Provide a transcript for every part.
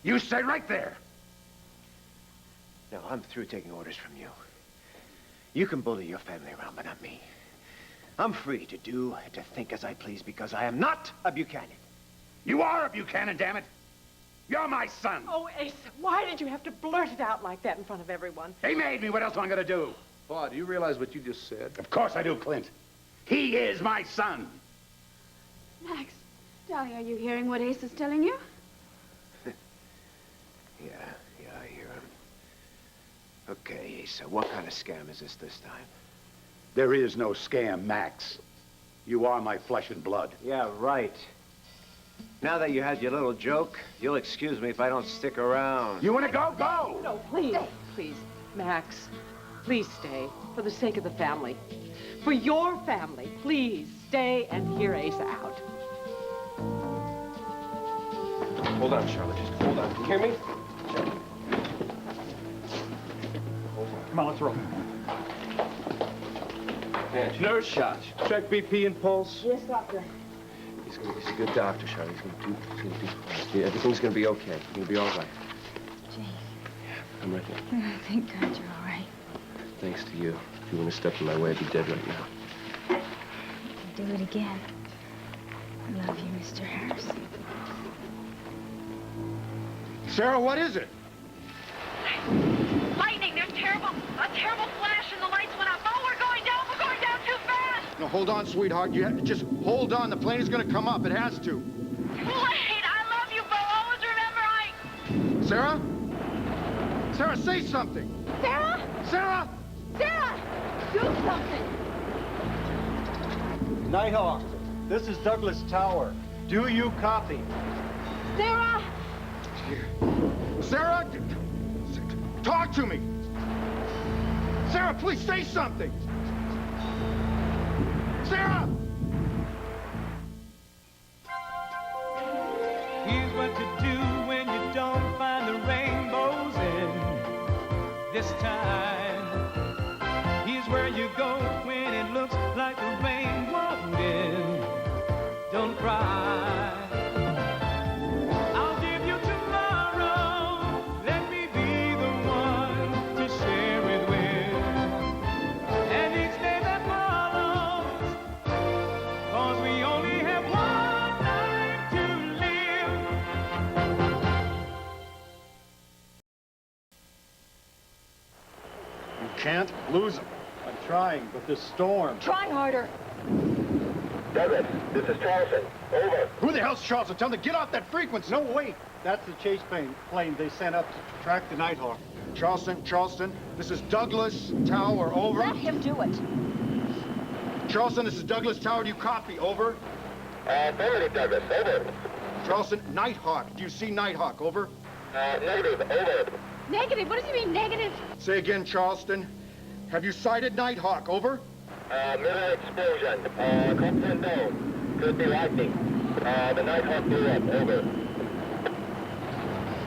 You stay right there. No, I'm through taking orders from you. You can bully your family around, but not me. I'm free to do, to think as I please because I am not a Buchanan. You are a Buchanan, damn it. You're my son. Oh, Asa, why did you have to blurt it out like that in front of everyone? He made me. What else am I going to do? Pa, do you realize what you just said? Of course I do, Clint. He is my son. Max, darling, are you hearing what Ace is telling you? Yeah, I hear him. Okay, Asa, what kind of scam is this time? There is no scam, Max. You are my flesh and blood. Yeah, right. Now that you had your little joke, you'll excuse me if I don't stick around. You want to go? Go! No, please, please, Max, please stay for the sake of the family. For your family, please stay and hear Asa out. Hold on, Charlotte. Just hold on. Can you hear me? Come on, let's roll. Yeah, nurse shot. Check BP and pulse. Yes, doctor. He's a good doctor, Charlotte. He's gonna do. Yeah, everything's gonna be okay. You're gonna be all right. Jake. Yeah, I'm right here. Thank God you're all right. Thanks to you. If you wouldn't have stepped in my way, I'd be dead right now. Do it again. I love you, Mr. Harrison. Sarah, what is it? Lightning, there's a terrible flash and the lights went out. Oh, we're going down too fast. No, hold on, sweetheart. You have to just hold on. The plane is going to come up. It has to. Wait, I love you, Bo. Always remember Sarah? Sarah, say something. Sarah? Sarah! Sarah! Do something! Nighthawk, this is Douglas Tower. Do you copy? Sarah! Sarah! Talk to me! Sarah, please say something! Sarah! Here's what you do when you don't find the rainbows in this time. Here's where you go when it looks like the rain won't end. Don't cry. I'll give you tomorrow. Let me be the one to share it with. And each day that follows, 'cause we only have one life to live. You can't lose them. I'm trying, but this storm... Try harder. Douglas, this is Charleston. Over. Who the hell's Charleston? Tell them to get off that frequency. No, wait. That's the chase plane they sent up to track the Nighthawk. Charleston, this is Douglas Tower. Over. Let him do it. Charleston, this is Douglas Tower. Do you copy? Over. Affirmative, Douglas. Over. Charleston, Nighthawk. Do you see Nighthawk? Over. Negative. Over. Negative? What does he mean, negative? Say again, Charleston. Have you sighted Nighthawk? Over. Middle explosion. Constant dome. Could be lightning. The Nighthawk blew up. Over.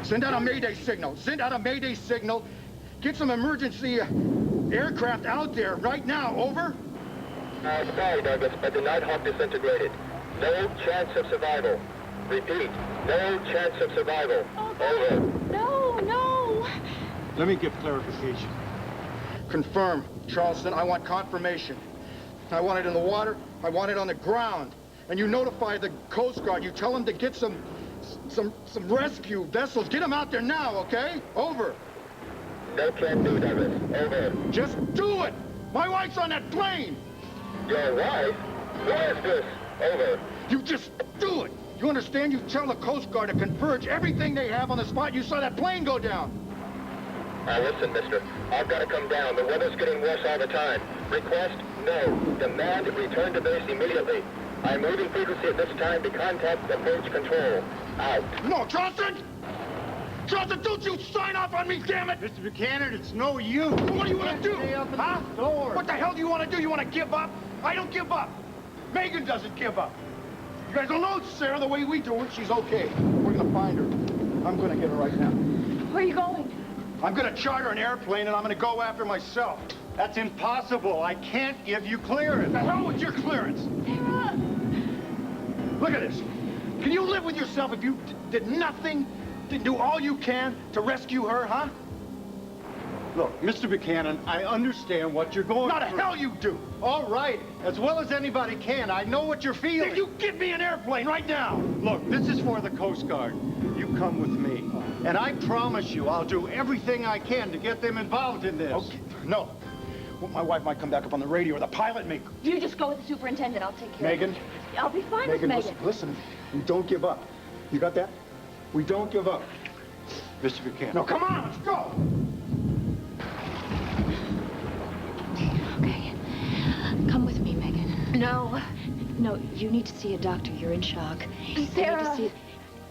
Send out a Mayday signal. Send out a Mayday signal. Get some emergency aircraft out there right now. Over. Sorry, Douglas, but the Nighthawk disintegrated. No chance of survival. Repeat, no chance of survival. Over. No. Let me give clarification. Confirm, Charleston. I want confirmation. I want it in the water. I want it on the ground. And you notify the Coast Guard. You tell them to get some rescue vessels. Get them out there now, okay? Over. No can do, Douglas. Over. Just do it! My wife's on that plane! Your wife? Who is this? Over. You just do it! You understand? You tell the Coast Guard to converge everything they have on the spot you saw that plane go down. Listen, mister. I've got to come down. The weather's getting worse all the time. Request? No. Demand return to base immediately. I'm moving frequency at this time to contact approach control. Out. No, Charleston! Charleston, don't you sign off on me, damn it! Mr. Buchanan, it's no use. What do you want to do? Huh? What the hell do you want to do? You want to give up? I don't give up. Megan doesn't give up. You guys don't know Sarah the way we do her. She's okay. We're going to find her. I'm going to get her right now. Where are you going? I'm going to charter an airplane, and I'm going to go after myself. That's impossible. I can't give you clearance. The hell with your clearance? Sarah! Look at this. Can you live with yourself if you did nothing Didn't do all you can to rescue her, huh? Look, Mr. Buchanan, I understand what you're going Not the through. hell you do! All right, as well as anybody can. I know what you're feeling. Then you get me an airplane right now! Look, this is for the Coast Guard. You come with me. And I promise you, I'll do everything I can to get them involved in this. Okay, no. Well, my wife might come back up on the radio or the pilot may... You just go with the superintendent. I'll take care Megan? of it. I'll be fine Megan, with Megan. listen. We don't give up. You got that? We don't give up. Mr. Buchanan. Now, come on, let's go! Okay. Come with me, Megan. No. No, you need to see a doctor. You're in shock. Sarah. You need to see...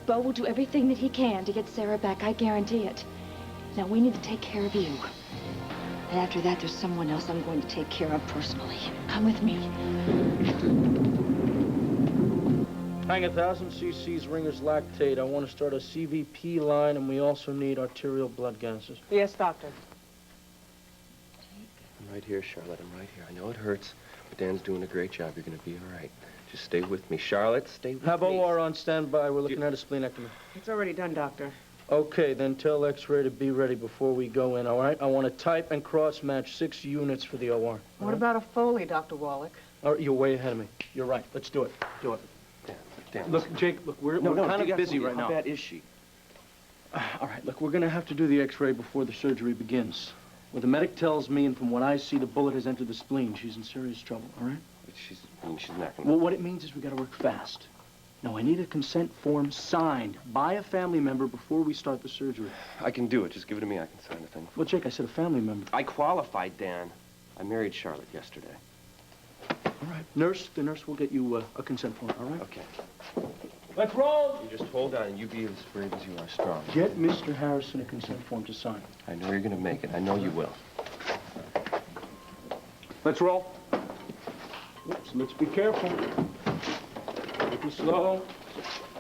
Bo will do everything that he can to get Sarah back. I guarantee it. Now, we need to take care of you. And after that, there's someone else I'm going to take care of personally. Come with me. Hang 1,000 cc's Ringer's lactate. I want to start a CVP line, and we also need arterial blood gases. Yes, doctor. I'm right here, Charlotte. I'm right here. I know it hurts, but Dan's doing a great job. You're going to be all right. Just stay with me. Charlotte, stay with me. Have OR on standby. We're looking at a splenectomy. It's already done, doctor. Okay, then tell X-ray to be ready before we go in, all right? I want to type and cross-match 6 units for the OR. What about a Foley, Dr. Wallach? All right, you're way ahead of me. You're right. Let's do it. Do it. Dan. Look, Jake, look, we're kind of busy right now. How bad is she? All right, look, we're going to have to do the X-ray before the surgery begins. What the medic tells me, and from what I see, the bullet has entered the spleen. She's in serious trouble, all right? She's not going to... Well, what it means is we got to work fast. Now, I need a consent form signed by a family member before we start the surgery. I can do it. Just give it to me. I can sign the thing. Well, Jake, I said a family member. I qualified, Dan. I married Charlotte yesterday. All right. The nurse will get you a consent form, all right? Okay. Let's roll! You just hold on and you be as brave as you are strong. Get Mr. Harrison a consent form to sign. I know you're going to make it. I know you will. Let's roll. Oops, let's be careful. Take it slow.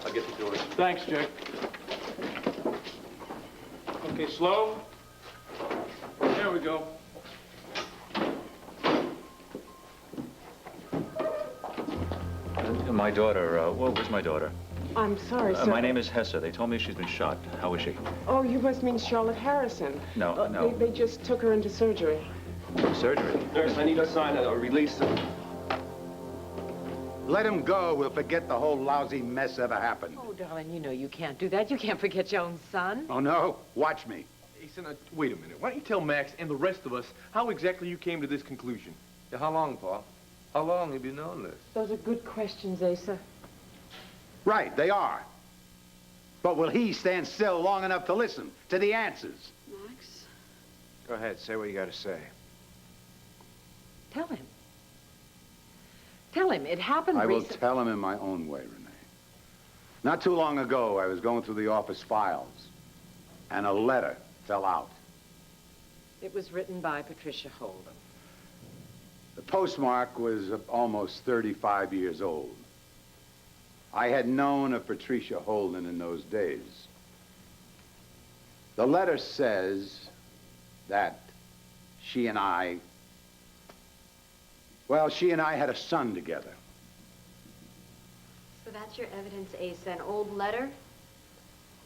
I'll get the doors. Thanks, Jake. Okay, slow. There we go. My daughter, where's my daughter? I'm sorry, sir. My name is Hesse. They told me she's been shot. How is she? Oh, you must mean Charlotte Harrison. No, no. They just took her into surgery. Surgery? Nurse, I need to sign a release. Let him go. We'll forget the whole lousy mess ever happened. Oh, darling, you know you can't do that. You can't forget your own son. Oh, no? Watch me. Hey, son, wait a minute. Why don't you tell Max and the rest of us how exactly you came to this conclusion? Yeah, how long, Pa? How long have you known this? Those are good questions, Asa. Right, they are. But will he stand still long enough to listen to the answers? Max? Go ahead, say what you got to say. Tell him. Tell him. It happened I will tell him in my own way, Renee. Not too long ago, I was going through the office files, and a letter fell out. It was written by Patricia Holden. The postmark was almost 35 years old. I had known of Patricia Holden in those days. The letter says that she and I had a son together. So that's your evidence, Asa, an old letter?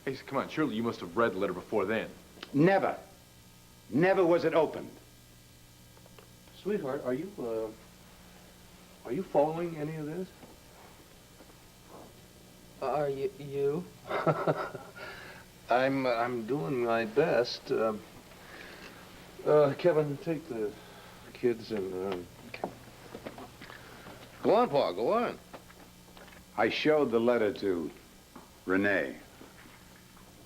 Hey, come on, surely you must have read the letter before then. Never. Never was it opened. Sweetheart, are you following any of this? Are you? I'm doing my best. Kevin, take the kids and, Go on, Pa, go on. I showed the letter to Renee.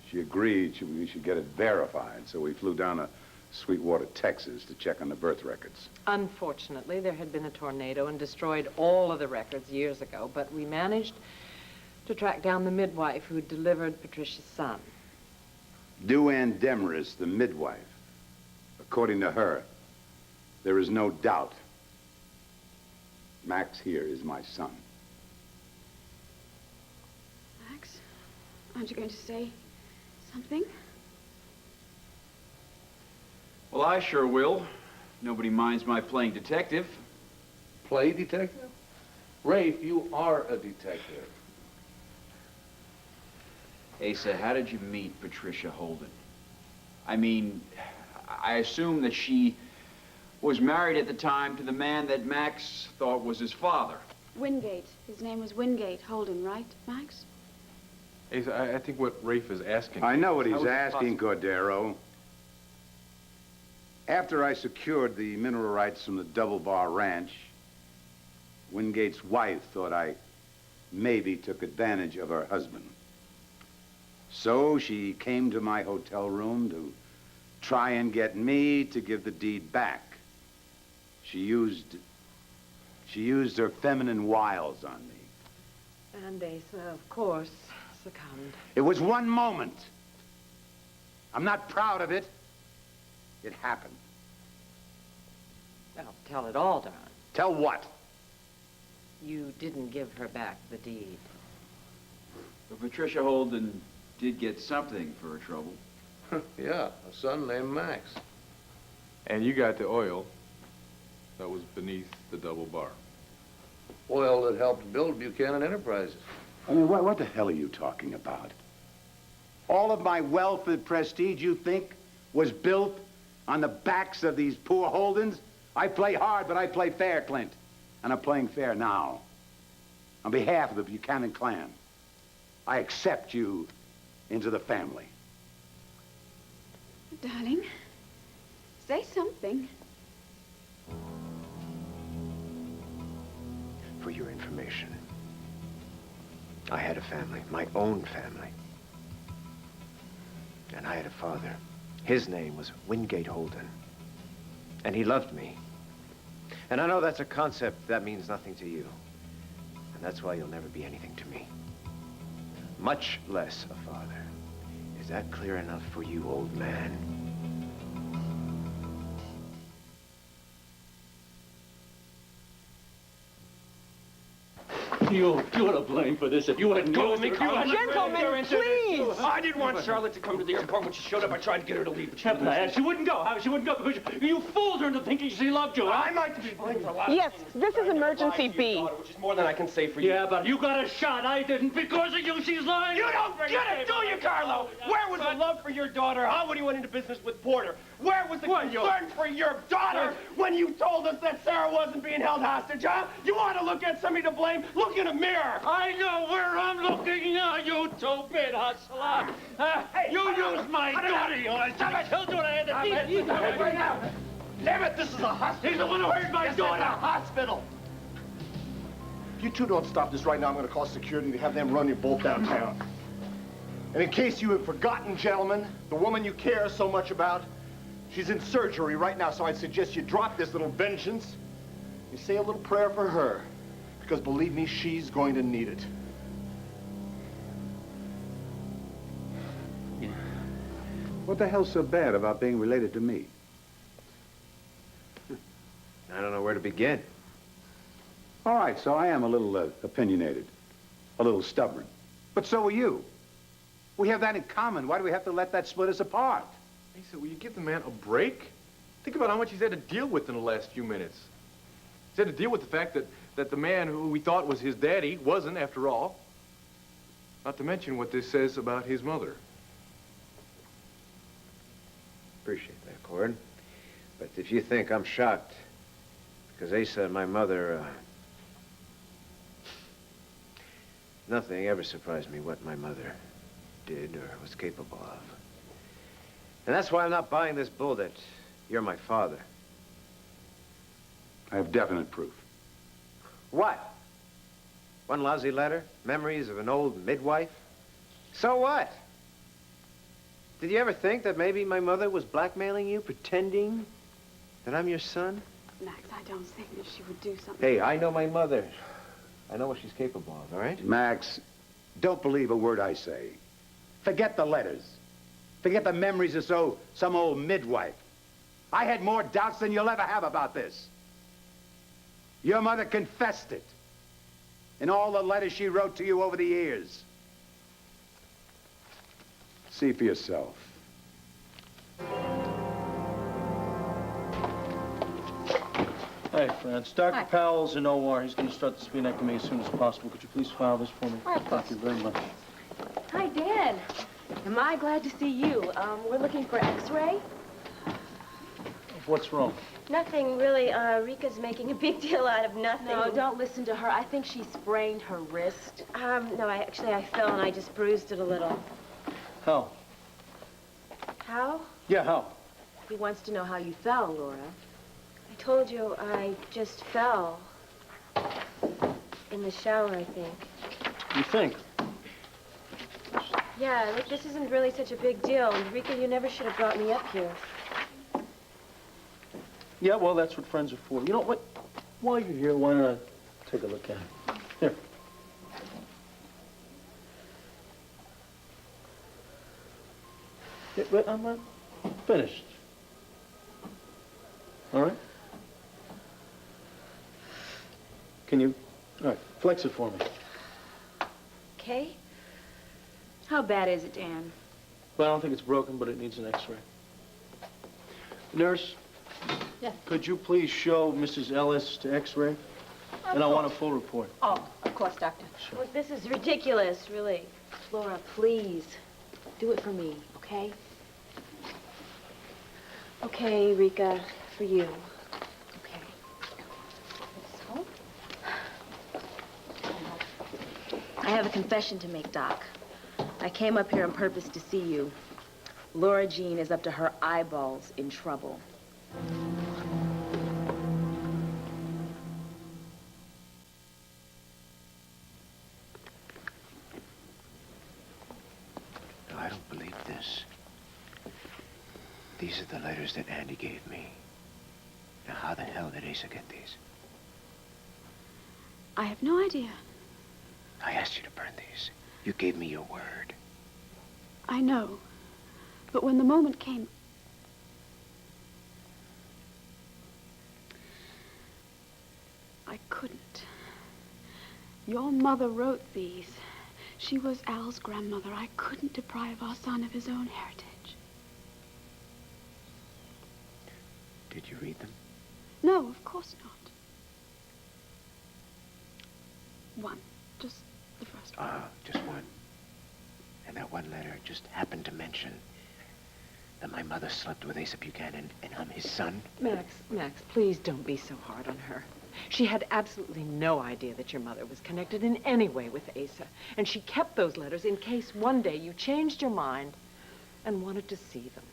She agreed we should get it verified, so we flew down to Sweetwater, Texas, to check on the birth records. Unfortunately, there had been a tornado and destroyed all of the records years ago, but we managed to track down the midwife who delivered Patricia's son. Duane Demarest, the midwife. According to her, there is no doubt Max here is my son. Max, aren't you going to say something? Well, I sure will. Nobody minds my playing detective. Play detective? Rafe, you are a detective. Asa, how did you meet Patricia Holden? I mean, I assume that she was married at the time to the man that Max thought was his father. Wingate. His name was Wingate Holden, right, Max? Asa, I think what Rafe is asking... I know what how he's is it asking, possible- Cordero. After I secured the mineral rights from the Double Bar Ranch, Wingate's wife thought I maybe took advantage of her husband. So she came to my hotel room to try and get me to give the deed back. She used her feminine wiles on me. And Asa, of course, succumbed. It was one moment. I'm not proud of it. It happened. Well, tell it all, Don. Tell what? You didn't give her back the deed. But Patricia Holden did get something for her trouble. Yeah, a son named Max. And you got the oil that was beneath the double bar. Oil that helped build Buchanan Enterprises. I mean, what the hell are you talking about? All of my wealth and prestige, you think, was built on the backs of these poor Holdens? I play hard, but I play fair, Clint. And I'm playing fair now. On behalf of the Buchanan clan, I accept you into the family. Darling, say something. For your information, I had a family, my own family. And I had a father. His name was Wingate Holden. And he loved me. And I know that's a concept that means nothing to you. And that's why you'll never be anything to me. Much less a father. Is that clear enough for you, old man? You're to blame for this. If you hadn't Go with me, used Carl. her- Gentlemen, please! I didn't want Charlotte to come to the airport. When she showed up, I tried to get her to leave. She wouldn't go. She wouldn't go because you fooled her into thinking she loved you. I might be blamed for a lot of Yes, this is emergency B. which is more than I can say for you. Yeah, but you got a shot. I didn't. Because of you, she's lying. You don't get it, do you, Carlo? Where was the love for your daughter, huh, when you went into business with Porter? Where was the concern for your daughter when you told us that Sarah wasn't being held hostage, huh? You want to look at somebody to blame? Look in a mirror. I know where I'm looking now, you two-bit hustler. You used my daughter, you I told you what I had to teach you. Right now. Damn it, this is a hospital. He's the one who hurt my daughter. It's a hospital. If you two don't stop this right now, I'm going to call security to have them run you both downtown. And in case you have forgotten, gentlemen, the woman you care so much about, she's in surgery right now, so I'd suggest you drop this little vengeance. You say a little prayer for her, because believe me, she's going to need it. What the hell's so bad about being related to me? I don't know where to begin. All right, so I am a little opinionated, a little stubborn. But so are you. We have that in common. Why do we have to let that split us apart? Asa, will you give the man a break? Think about how much he's had to deal with in the last few minutes. He's had to deal with the fact that the man who we thought was his daddy wasn't, after all. Not to mention what this says about his mother. Appreciate that, Cord. But if you think I'm shocked because Asa and my mother, nothing ever surprised me what my mother did or was capable of. And that's why I'm not buying this bull that you're my father. I have definite proof. What? One lousy letter? Memories of an old midwife? So what? Did you ever think that maybe my mother was blackmailing you, pretending that I'm your son? Max, I don't think that she would do something. Hey, I know my mother. I know what she's capable of, all right? Max, don't believe a word I say. Forget the letters. Forget the memories of some old midwife. I had more doubts than you'll ever have about this. Your mother confessed it in all the letters she wrote to you over the years. See for yourself. Hey, France. Dr. Powell's in OR. He's going to start the splenectomy as soon as possible. Could you please file this for me? All right, Thank you very much. Hi, Dan. Am I glad to see you? We're looking for X-ray. What's wrong? Nothing, really. Rika's making a big deal out of nothing. No, don't listen to her. I think she sprained her wrist. No, I fell and I just bruised it a little. How? How? Yeah, how? He wants to know how you fell, Laura. I told you I just fell. In the shower, I think. You think? Yeah, look, this isn't really such a big deal. Rika, you never should have brought me up here. Yeah, well, that's what friends are for. You know what? While you're here, why not take a look at it? Here. Yeah, but I'm not finished. All right? Can you? All right, flex it for me. Okay. How bad is it, Dan? Well, I don't think it's broken, but it needs an X-ray. Nurse? Yes. Could you please show Mrs. Ellis to X-ray? And I want a full report. Oh, of course, Doctor. Sure. Look, this is ridiculous, really. Laura, please, do it for me, okay? Okay, Rika, for you. Okay. So? I have a confession to make, Doc. I came up here on purpose to see you. Laura Jean is up to her eyeballs in trouble. No, I don't believe this. These are the letters that Andy gave me. Now, how the hell did Asa get these? I have no idea. I asked you to burn these. You gave me your word. I know. But when the moment came... I couldn't. Your mother wrote these. She was Al's grandmother. I couldn't deprive our son of his own heritage. Did you read them? No, of course not. One. Just the first one. Just one. And that one letter just happened to mention that my mother slept with Asa Buchanan and I'm his son. Max, please don't be so hard on her. She had absolutely no idea that your mother was connected in any way with Asa. And she kept those letters in case one day you changed your mind and wanted to see them.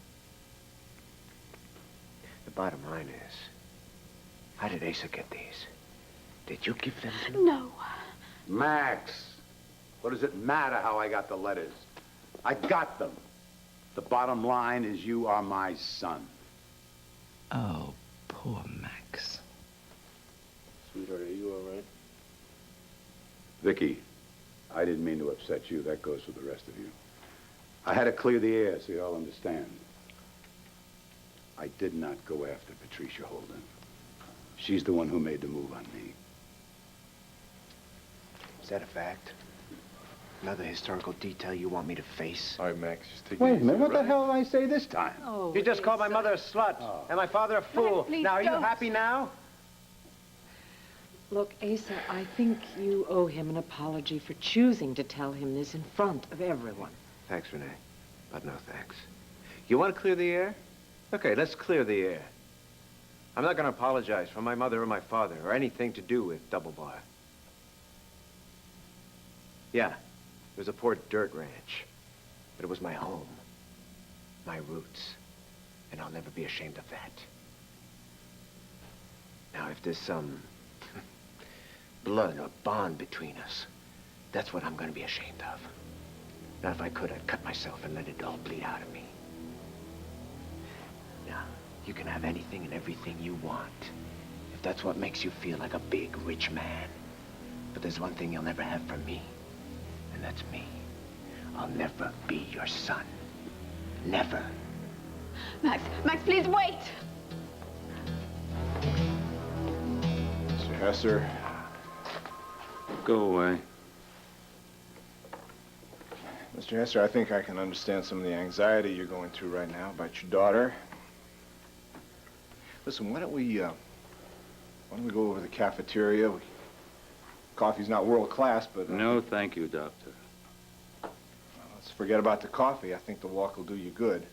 The bottom line is, how did Asa get these? Did you give them to him? No. Max, what does it matter how I got the letters? I got them. The bottom line is you are my son. Oh, poor Max. Sweetheart, are you all right? Vicky, I didn't mean to upset you. That goes for the rest of you. I had to clear the air so you all understand. I did not go after Patricia Holden. She's the one who made the move on me. Is that a fact? Another historical detail you want me to face? All right, Max, just take Wait it a easy, minute, what the right? hell did I say this time? Oh, You just called my mother a slut and my father a fool. please Now, are you don't. happy now? Look, Asa, I think you owe him an apology for choosing to tell him this in front of everyone. Thanks, Renee, but no thanks. You want to clear the air? Okay, let's clear the air. I'm not going to apologize for my mother or my father or anything to do with Double Bar. Yeah, it was a poor dirt ranch, but it was my home, my roots, and I'll never be ashamed of that. Now, if there's some blood or bond between us, that's what I'm going to be ashamed of. Now, if I could, I'd cut myself and let it all bleed out of me. Now, you can have anything and everything you want, if that's what makes you feel like a big, rich man. But there's one thing you'll never have from me, and that's me. I'll never be your son. Never. Max, please wait! Mr. Hesser, go away. Mr. Hester, I think I can understand some of the anxiety you're going through right now about your daughter. Listen, why don't we go over to the cafeteria? Coffee's not world class, but... No, thank you, Doctor. Well, let's Forget about the coffee. I think the walk will do you good.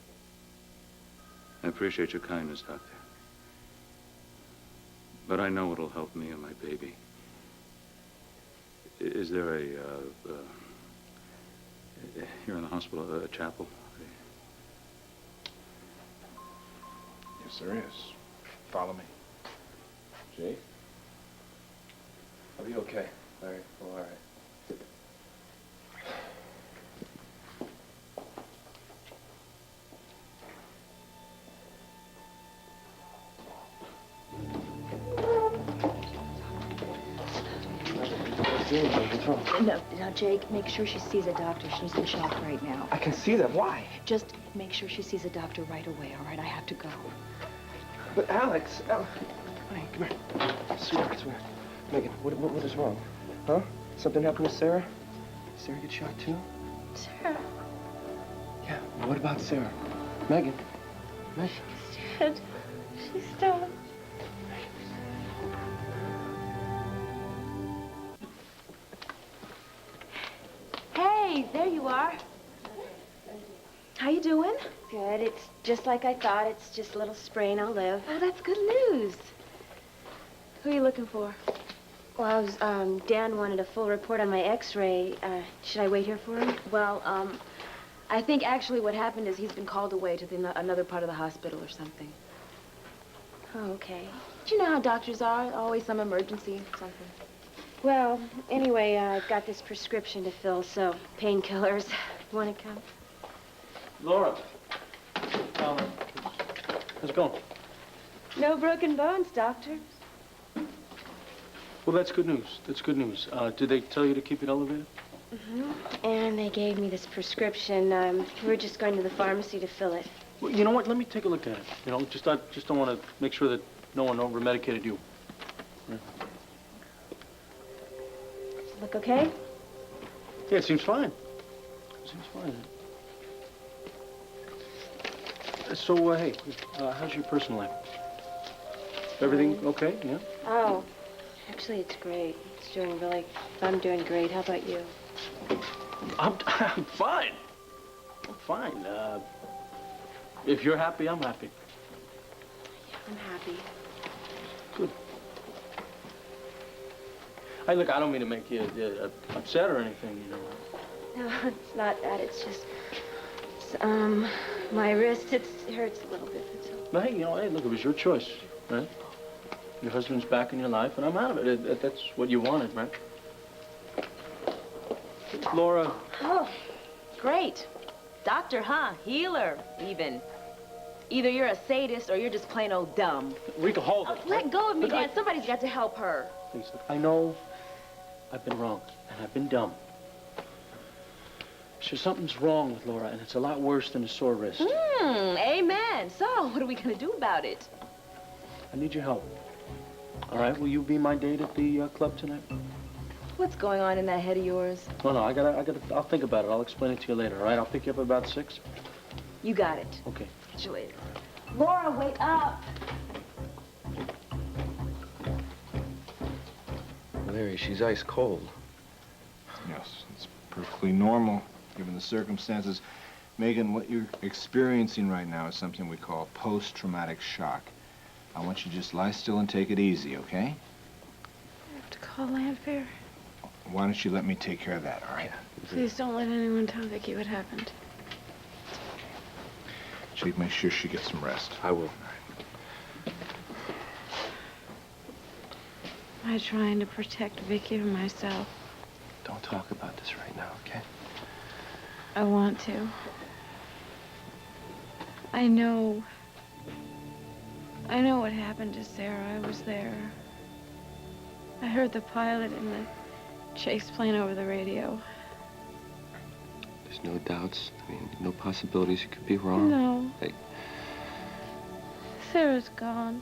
I appreciate your kindness, Doctor. But I know it'll help me and my baby. Is there here in the hospital, a chapel? Yes, there is. Follow me. Jake? Are you okay? Larry? Oh, all right. No, Jake, make sure she sees a doctor. She's in shock right now. I can see that. Why? Just make sure she sees a doctor right away, all right? I have to go. But Alex, hey, come here. Sweetheart, it's weird. Megan, what is wrong? Huh? Something happened to Sarah? Did Sarah get shot too? Sarah. Yeah, what about Sarah? Megan. Megan. She's dead. She's dead. Hey, there you are. How you doing? Good. It's just like I thought. It's just a little sprain. I'll live. Oh, that's good news. Who are you looking for? Well, Dan wanted a full report on my x-ray. Should I wait here for him? Well, I think actually what happened is he's been called away to another part of the hospital or something. Oh, okay. Do you know how doctors are? Always some emergency, something. Well, anyway, I've got this prescription to fill, so painkillers. You want to come? Laura. How's it going? No broken bones, doctor. Well, that's good news. That's good news. Did they tell you to keep it elevated? Mm-hmm. And they gave me this prescription. We're just going to the pharmacy to fill it. Well, you know what? Let me take a look at it. You know, I just don't want to make sure that no one over-medicated you. Yeah. Look okay? Yeah, it seems fine. It seems fine. So, hey, how's your personal life? Everything okay? Yeah? Oh, actually, it's great. I'm doing great. How about you? I'm fine. I'm fine. If you're happy, I'm happy. Yeah, I'm happy. Good. Hey, look, I don't mean to make you upset or anything, you know. No, it's not that. It's just, my wrist, it hurts a little bit. That's all. But hey, you know, hey, look, it was your choice, right? Your husband's back in your life, and I'm out of it. That's what you wanted, right? Laura. Oh, great. Doctor, huh? Healer, even. Either you're a sadist or you're just plain old dumb. Rika, hold it. Let go of me, Dan. Somebody's got to help her. Please, look, I know I've been wrong, and I've been dumb. So something's wrong with Laura, and it's a lot worse than a sore wrist. Amen. So, what are we going to do about it? I need your help. All right, will you be my date at the club tonight? What's going on in that head of yours? No, I'll think about it. I'll explain it to you later, all right? I'll pick you up at about 6. You got it. Okay. See you later. Laura, wake up. Larry, she's ice cold. Yes, it's perfectly normal, given the circumstances. Megan, what you're experiencing right now is something we call post-traumatic shock. I want you to just lie still and take it easy, okay? I have to call Lanfair. Why don't you let me take care of that, all right? Please don't let anyone tell Vicky what happened. Jake, make sure she gets some rest. I will. Am I trying to protect Vicky or myself? Don't talk about this right now, okay? I want to. I know what happened to Sarah. I was there. I heard the pilot in the chase plane over the radio. There's no doubts. I mean, no possibilities you could be wrong. No. Hey. Sarah's gone.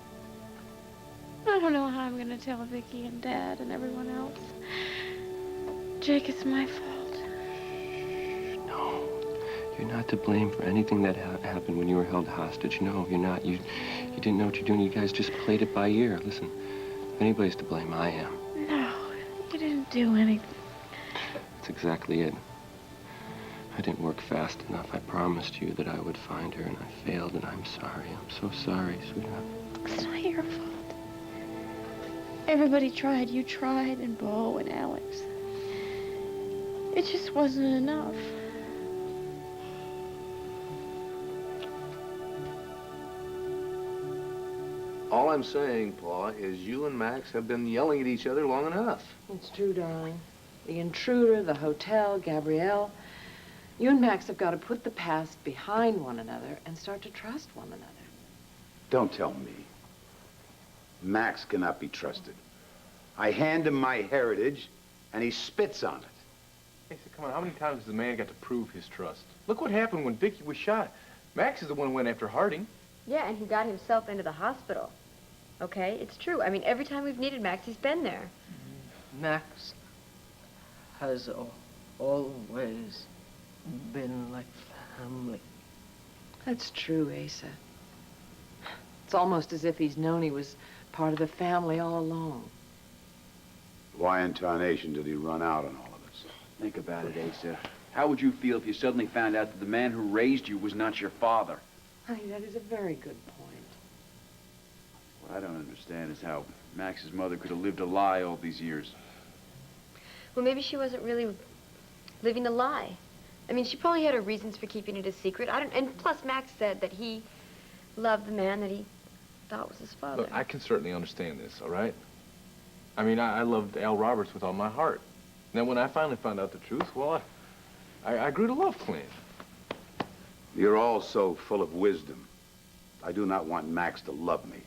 I don't know how I'm going to tell Vicky and Dad and everyone else. Jake, it's my fault. No. You're not to blame for anything that happened when you were held hostage. No, you're not. You didn't know what you're doing. You guys just played it by ear. Listen, if anybody's to blame, I am. No, you didn't do anything. That's exactly it. I didn't work fast enough. I promised you that I would find her, and I failed, and I'm sorry. I'm so sorry, sweetheart. It's not your fault. Everybody tried. You tried, and Bo and Alex. It just wasn't enough. All I'm saying, Pa, is you and Max have been yelling at each other long enough. It's true, darling. The intruder, the hotel, Gabrielle. You and Max have got to put the past behind one another and start to trust one another. Don't tell me. Max cannot be trusted. I hand him my heritage, and he spits on it. Hey, so come on, how many times has the man got to prove his trust? Look what happened when Vicky was shot. Max is the one who went after Harding. Yeah, and he got himself into the hospital. Okay, it's true. I mean, every time we've needed Max, he's been there. Max has always been like family. That's true, Asa. It's almost as if he's known he was part of the family all along. Why in tarnation did he run out on all of us? Think about it, Asa. How would you feel if you suddenly found out that the man who raised you was not your father? Honey, that is a very good point. What I don't understand is how Max's mother could have lived a lie all these years. Well, maybe she wasn't really living a lie. I mean, she probably had her reasons for keeping it a secret. And plus, Max said that he loved the man that he thought was his father. Look, I can certainly understand this, all right? I mean, I loved Al Roberts with all my heart. Then when I finally found out the truth, well, I grew to love Clint. You're all so full of wisdom. I do not want Max to love me.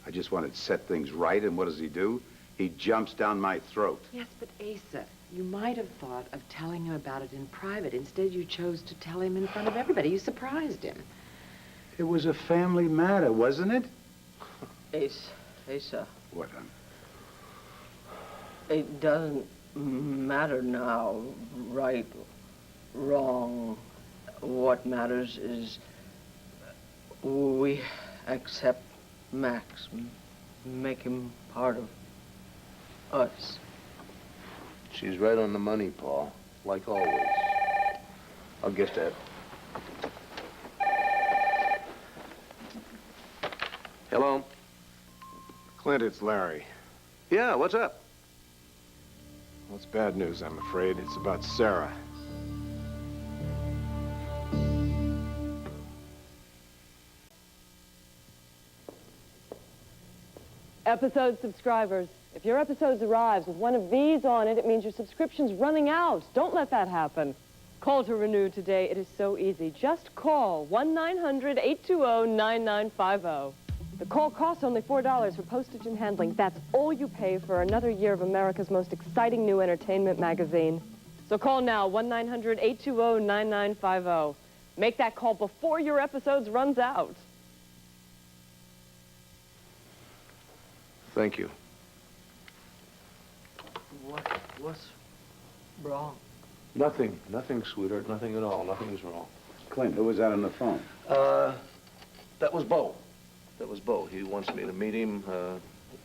I just want to set things right, and what does he do? He jumps down my throat. Yes, but Asa, you might have thought of telling him about it in private. Instead, you chose to tell him in front of everybody. You surprised him. It was a family matter, wasn't it? Asa. What, hon? It doesn't matter now, right, wrong. What matters is we accept Max, make him part of us. She's right on the money, Pa, like always. I'll get that. Hello? Clint, it's Larry. Yeah, what's up? Well, it's bad news, I'm afraid. It's about Sarah. Episode subscribers, if your episode arrives with one of these on it, it means your subscription's running out. Don't let that happen. Call to renew today. It is so easy. Just call 1-900-820-9950. The call costs only $4 for postage and handling. That's all you pay for another year of America's most exciting new entertainment magazine. So call now, 1-900-820-9950. Make that call before your episodes runs out. Thank you. What's wrong? Nothing, sweetheart. Nothing at all. Nothing's wrong. Clint, who was that on the phone? That was Bo. That was Bo. He wants me to meet him.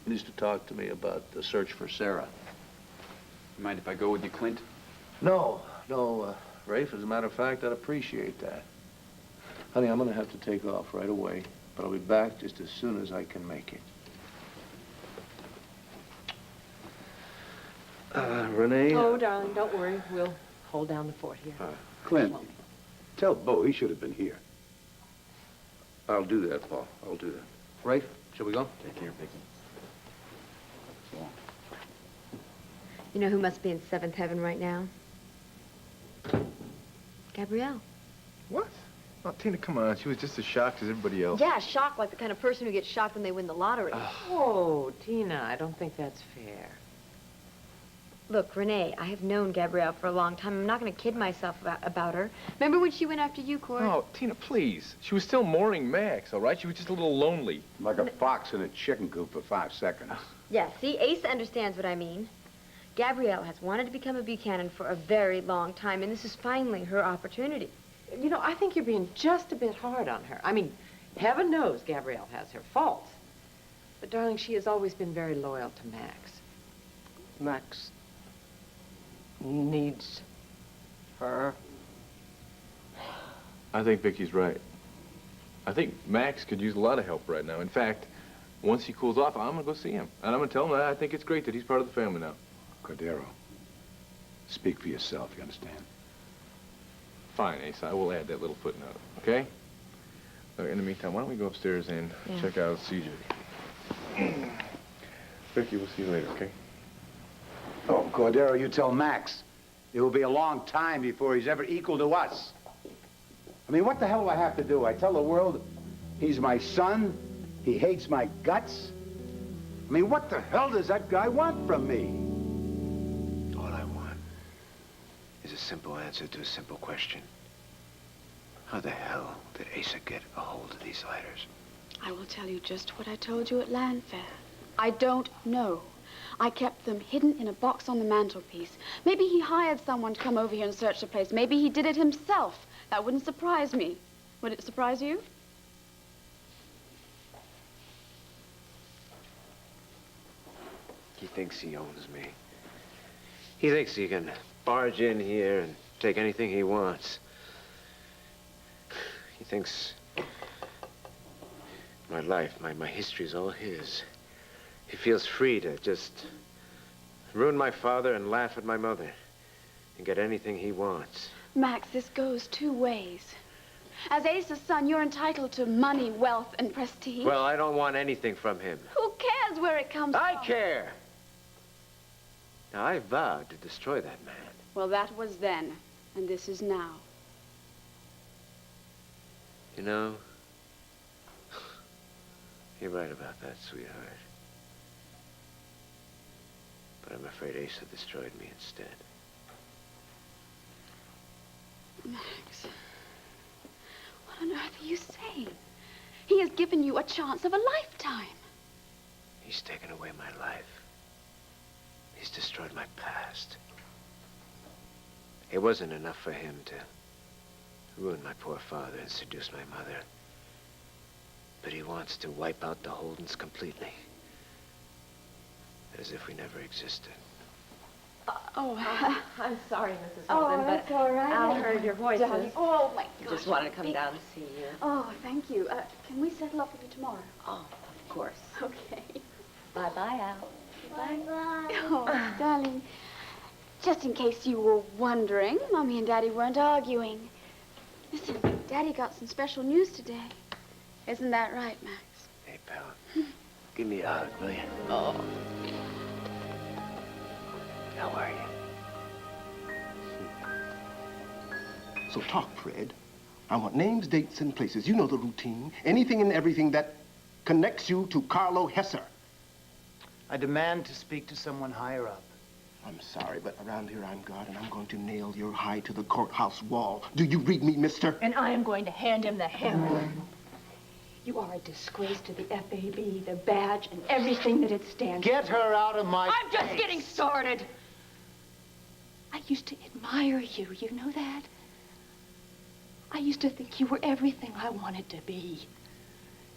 He needs to talk to me about the search for Sarah. You mind if I go with you, Clint? No, Rafe, as a matter of fact, I'd appreciate that. Honey, I'm gonna have to take off right away, but I'll be back just as soon as I can make it. Renee? Oh, darling, don't worry. We'll hold down the fort here. Clint, tell Bo he should have been here. I'll do that, Paul. I'll do that. Rafe, shall we go? Take care, Vicky. You know who must be in seventh heaven right now? Gabrielle. What? Oh, Tina, come on. She was just as shocked as everybody else. Yeah, shocked like the kind of person who gets shocked when they win the lottery. Oh, Tina, I don't think that's fair. Look, Renee, I have known Gabrielle for a long time. I'm not going to kid myself about her. Remember when she went after you, Court? Oh, Tina, please. She was still mourning Max, all right? She was just a little lonely. Like a fox in a chicken coop for 5 seconds. Yeah, see, Asa understands what I mean. Gabrielle has wanted to become a Buchanan for a very long time, and this is finally her opportunity. You know, I think you're being just a bit hard on her. I mean, heaven knows Gabrielle has her faults. But, darling, she has always been very loyal to Max. Max needs her. I think Vicky's right. I think Max could use a lot of help right now. In fact, once he cools off, I'm gonna go see him. And I'm gonna tell him that I think it's great that he's part of the family now. Cordero, speak for yourself, you understand? Fine, Ace. I will add that little footnote, okay? In the meantime, why don't we go upstairs and check out CJ? Vicky, we'll see you later, okay? Oh, Cordero, you tell Max it will be a long time before he's ever equal to us. I mean, what the hell do I have to do? I tell the world he's my son, he hates my guts? I mean, what the hell does that guy want from me? All I want is a simple answer to a simple question. How the hell did Asa get a hold of these lighters? I will tell you just what I told you at Landfair. I don't know. I kept them hidden in a box on the mantelpiece. Maybe he hired someone to come over here and search the place. Maybe he did it himself. That wouldn't surprise me. Would it surprise you? He thinks he owns me. He thinks he can barge in here and take anything he wants. He thinks my life, my history is all his. He feels free to just ruin my father and laugh at my mother and get anything he wants. Max, this goes two ways. As Asa's son, you're entitled to money, wealth, and prestige. Well, I don't want anything from him. Who cares where it comes from? I care! Now, I vowed to destroy that man. Well, that was then, and this is now. You know, you're right about that, sweetheart. But I'm afraid Asa destroyed me instead. Max, what on earth are you saying? He has given you a chance of a lifetime. He's taken away my life. He's destroyed my past. It wasn't enough for him to ruin my poor father and seduce my mother. But he wants to wipe out the Holdens completely. As if we never existed. I'm sorry, Mrs. Oh, Holden, that's but all right. Al heard your voices. Darling. Oh, my gosh. Just wanted to come down to see you. Oh, thank you. Can we settle up with you tomorrow? Oh, of course. Okay. Bye-bye, Al. Bye-bye. Oh, darling, just in case you were wondering, Mommy and Daddy weren't arguing. Listen, Daddy got some special news today. Isn't that right, Max? Hey, pal. Give me a hug, will you? Oh. How are you? So talk, Fred. I want names, dates, and places. You know the routine. Anything and everything that connects you to Carlo Hesser. I demand to speak to someone higher up. I'm sorry, but around here I'm God, and I'm going to nail your hide to the courthouse wall. Do you read me, mister? And I am going to hand him the hammer. You are a disgrace to the FAB, the badge, and everything that it stands for. Get her out of my I'm just face. getting started. I used to admire you, you know that? I used to think you were everything I wanted to be.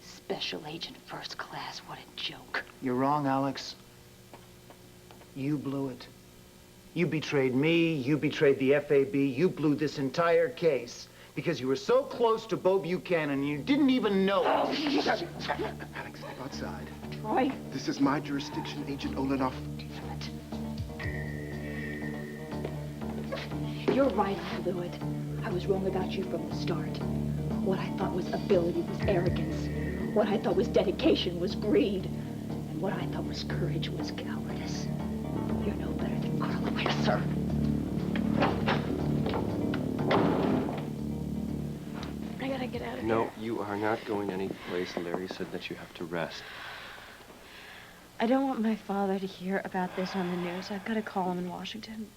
Special agent first class, what a joke. You're wrong, Alex. You blew it. You betrayed me, you betrayed the FAB, you blew this entire case because you were so close to Bo Buchanan and you didn't even know it. Alex, step outside. Troy. This is my jurisdiction, Agent Olenoff. You're right, I blew it. I was wrong about you from the start. What I thought was ability was arrogance. What I thought was dedication was greed. And what I thought was courage was cowardice. You're no better than Carlo Hesser. I gotta get out of here. No, you are not going any place. Larry said that you have to rest. I don't want my father to hear about this on the news. I've got to call him in Washington.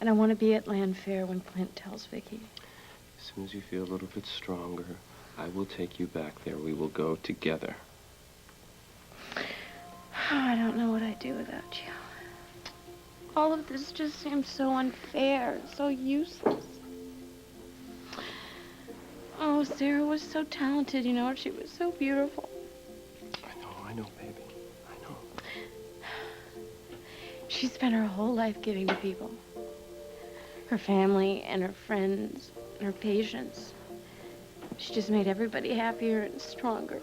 And I want to be at Landfair when Clint tells Vicky. As soon as you feel a little bit stronger, I will take you back there. We will go together. I don't know what I'd do without you. All of this just seems so unfair, so useless. Oh, Sarah was so talented, you know. She was so beautiful. I know, baby. I know. She spent her whole life giving to people. Her family and her friends and her patients. She just made everybody happier and stronger.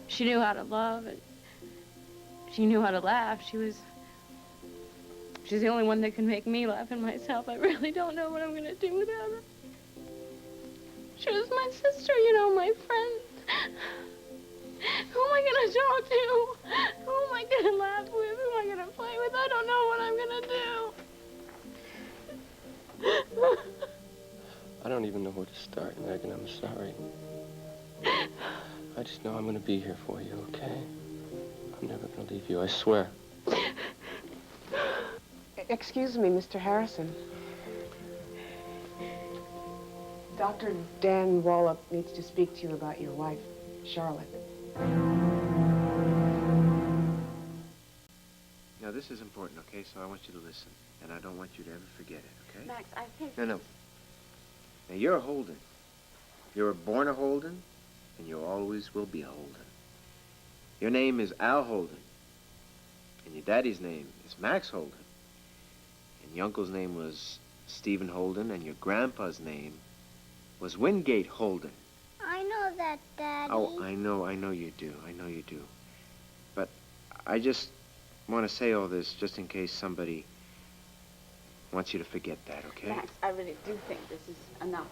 She knew how to love, and she knew how to laugh. She's the only one that can make me laugh and myself. I really don't know what I'm gonna do without her. She was my sister, you know, my friend. Who am I gonna talk to? Who am I gonna laugh with? Who am I gonna play with? I don't know what I'm gonna do. I don't even know where to start, Megan. I'm sorry. I just know I'm gonna be here for you, okay? I'm never gonna leave you, I swear. Excuse me, Mr. Harrison. Dr. Dan Wallop needs to speak to you about your wife, Charlotte. Now, this is important, okay? So I want you to listen. And I don't want you to ever forget it, okay? Max, I think... No. Now, you're a Holden. You were born a Holden, and you always will be a Holden. Your name is Al Holden, and your daddy's name is Max Holden, and your uncle's name was Stephen Holden, and your grandpa's name was Wingate Holden. I know that, Daddy. Oh, I know you do. I know you do. But I just want to say all this just in case somebody wants you to forget that, okay? Max, I really do think this is enough.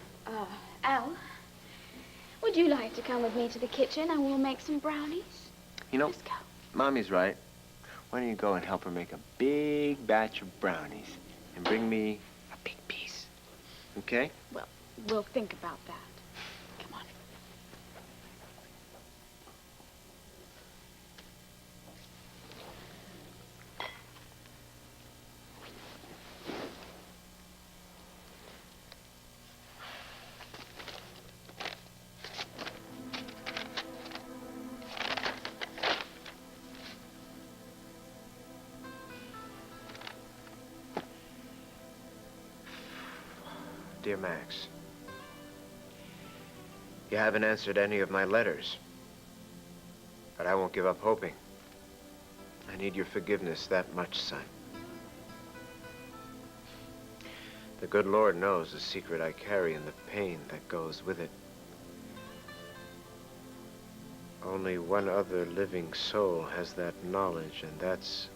Al, would you like to come with me to the kitchen and we'll make some brownies? You know, Mommy's right. Why don't you go and help her make a big batch of brownies and bring me a big piece, okay? Well, we'll think about that. Come on. Dear Max, you haven't answered any of my letters, but I won't give up hoping. I need your forgiveness that much, son. The good Lord knows the secret I carry and the pain that goes with it. Only one other living soul has that knowledge, and that's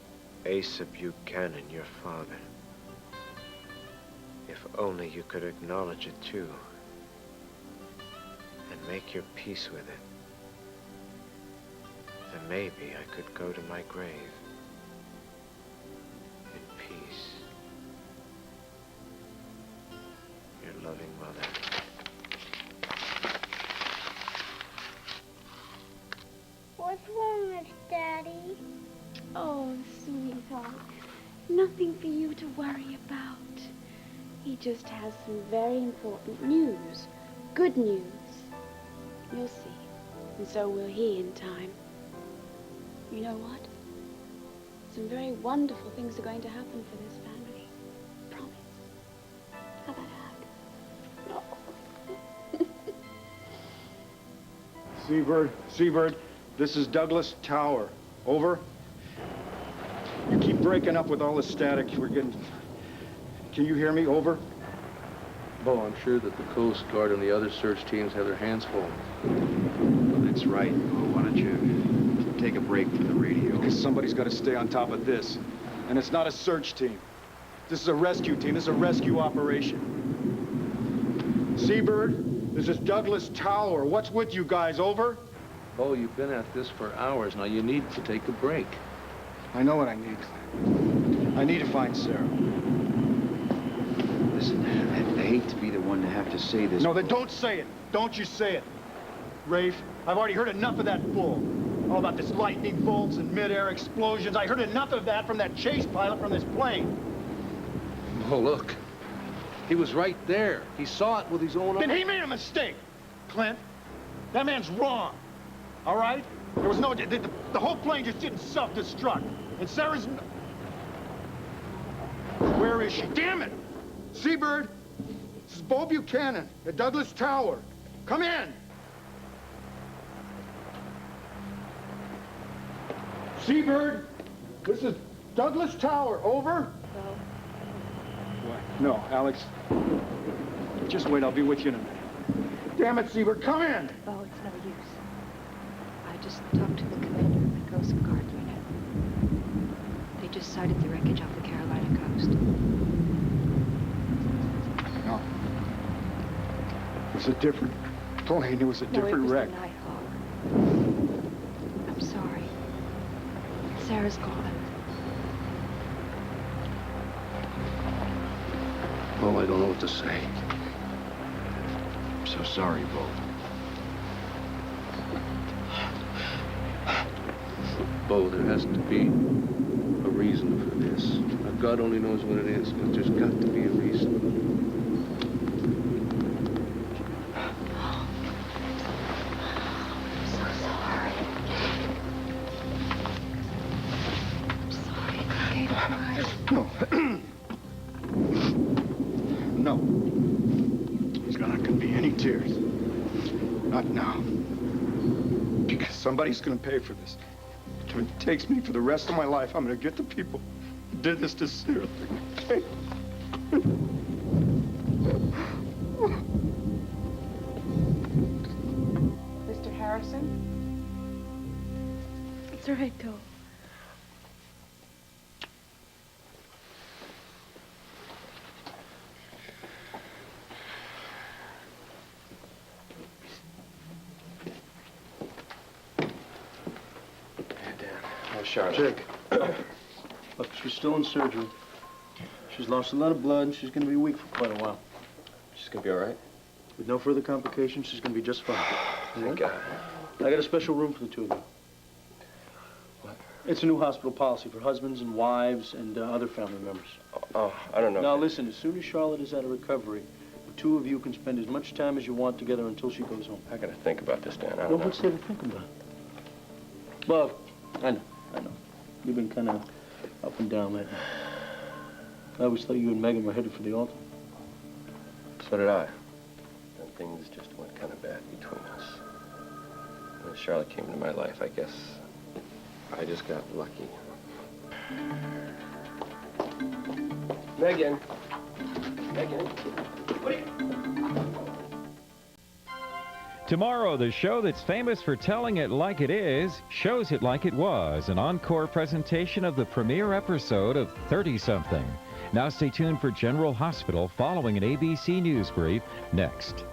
Asa Buchanan, your father. If only you could acknowledge it, too, and make your peace with it, then maybe I could go to my grave in peace. Your loving mother. What's wrong with Daddy? Oh, sweetheart. Nothing for you to worry about. He just has some very important news. Good news. You'll see. And so will he in time. You know what? Some very wonderful things are going to happen for this family. Promise. How about a hug? No. Seabird, this is Douglas Tower. Over. You keep breaking up with all the static we're getting. Can you hear me? Over. Bo, I'm sure that the Coast Guard and the other search teams have their hands full. Well, that's right. Well, why don't you take a break from the radio? Because somebody's got to stay on top of this. And it's not a search team. This is a rescue team. This is a rescue operation. Seabird, this is Douglas Tower. What's with you guys? Over? Bo, you've been at this for hours. Now you need to take a break. I know what I need. I need to find Sarah. Listen, I hate to be the one to have to say this. No, then don't say it. Don't you say it. Rafe, I've already heard enough of that bull. All about this lightning bolts and mid-air explosions. I heard enough of that from that chase pilot from this plane. Oh, look. He was right there. He saw it with his own eyes. Then he made a mistake, Clint. That man's wrong. All right? There was no... The whole plane just didn't self-destruct. And Sarah's... Where is she? Damn it! Seabird, this is Bo Buchanan at Douglas Tower. Come in. Seabird, this is Douglas Tower. Over. No. What? No, Alex. Just wait. I'll be with you in a minute. Damn it, Seaver, come in! Bo, it's no use. I just talked to the commander of the Coast Guard unit. They just sighted the wreckage off the Carolina coast. No. It was a different plane. It was a different wreck. No, it was the Nighthawk. I'm sorry. Sarah's gone. Well, I don't know what to say. I'm so sorry, Bo. Bo, there has to be a reason for this. Now, God only knows what it is, but there's got to be a reason. No. No. There's not gonna be any tears. Not now. Because somebody's gonna pay for this. If it takes me for the rest of my life, I'm gonna get the people who did this to Sarah. Okay? Mr. Harrison? It's all right, go. Charlotte. Jake. Look, she's still in surgery. She's lost a lot of blood. She's going to be weak for quite a while. She's going to be all right? With no further complications, she's going to be just fine. Thank God. I got a special room for the two of you. What? It's a new hospital policy for husbands and wives and other family members. Oh, I don't know. Now, listen, as soon as Charlotte is out of recovery, the two of you can spend as much time as you want together until she goes home. I got to think about this, Dan. I Well, don't know. what's there to think about? Well, I know. You've been kind of up and down lately. I always thought you and Megan were headed for the Oltl. So did I. Then things just went kind of bad between us. When Charlotte came into my life, I guess I just got lucky. Megan. Megan. What are you... Tomorrow, the show that's famous for telling it like it is shows it like it was, an encore presentation of the premiere episode of 30-something. Now stay tuned for General Hospital following an ABC News brief next.